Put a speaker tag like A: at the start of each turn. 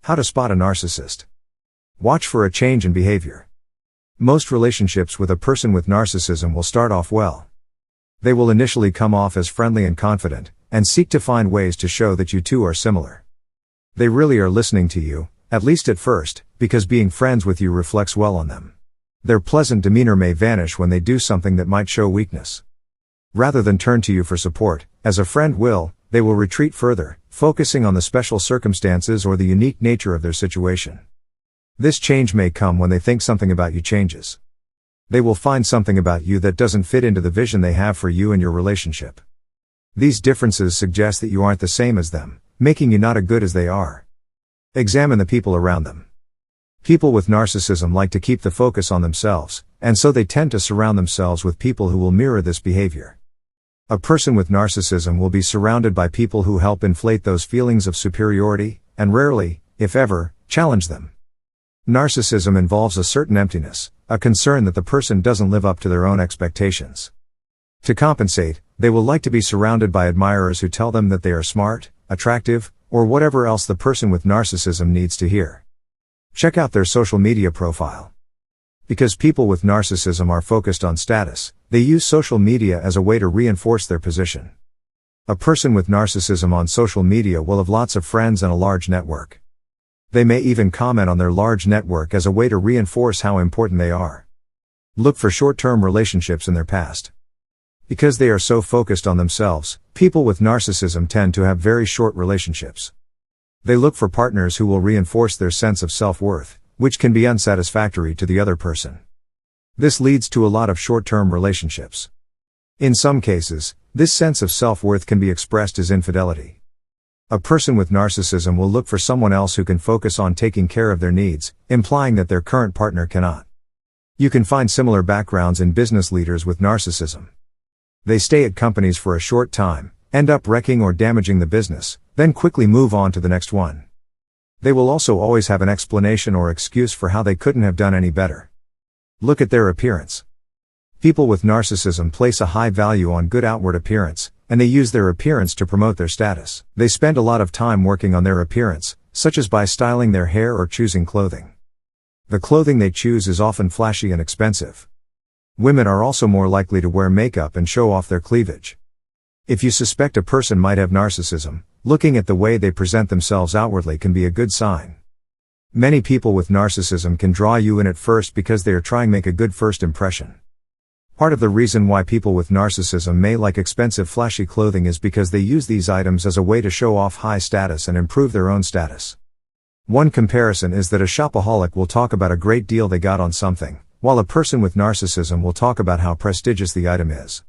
A: How to spot a narcissist. Watch for a change in behavior. Most relationships with a person with narcissism will start off well. They will initially come off as friendly and confident, and seek to find ways to show that you two are similar. They really are listening to you, at least at first, because being friends with you reflects well on them. Their pleasant demeanor may vanish when they do something that might show weakness. Rather than turn to you for support, as a friend will, they will retreat further, focusing on the special circumstances or the unique nature of their situation. This change may come when they think something about you changes. They will find something about you that doesn't fit into the vision they have for you and your relationship. These differences suggest that you aren't the same as them, making you not as good as they are. Examine the people around them. People with narcissism like to keep the focus on themselves, and so they tend to surround themselves with people who will mirror this behavior. A person with narcissism will be surrounded by people who help inflate those feelings of superiority, and rarely, if ever, challenge them. Narcissism involves a certain emptiness, a concern that the person doesn't live up to their own expectations. To compensate, they will like to be surrounded by admirers who tell them that they are smart, attractive, or whatever else the person with narcissism needs to hear. Check out their social media profile. Because people with narcissism are focused on status, they use social media as a way to reinforce their position. A person with narcissism on social media will have lots of friends and a large network. They may even comment on their large network as a way to reinforce how important they are. Look for short-term relationships in their past. Because they are so focused on themselves, people with narcissism tend to have very short relationships. They look for partners who will reinforce their sense of self-worth, which can be unsatisfactory to the other person. This leads to a lot of short-term relationships. In some cases, this sense of self-worth can be expressed as infidelity. A person with narcissism will look for someone else who can focus on taking care of their needs, implying that their current partner cannot. You can find similar backgrounds in business leaders with narcissism. They stay at companies for a short time, end up wrecking or damaging the business, then quickly move on to the next one. They will also always have an explanation or excuse for how they couldn't have done any better. Look at their appearance. People with narcissism place a high value on good outward appearance, and they use their appearance to promote their status. They spend a lot of time working on their appearance, such as by styling their hair or choosing clothing. The clothing they choose is often flashy and expensive. Women are also more likely to wear makeup and show off their cleavage. If you suspect a person might have narcissism, looking at the way they present themselves outwardly can be a good sign. Many people with narcissism can draw you in at first because they are trying to make a good first impression. Part of the reason why people with narcissism may like expensive flashy clothing is because they use these items as a way to show off high status and improve their own status. One comparison is that a shopaholic will talk about a great deal they got on something, while a person with narcissism will talk about how prestigious the item is.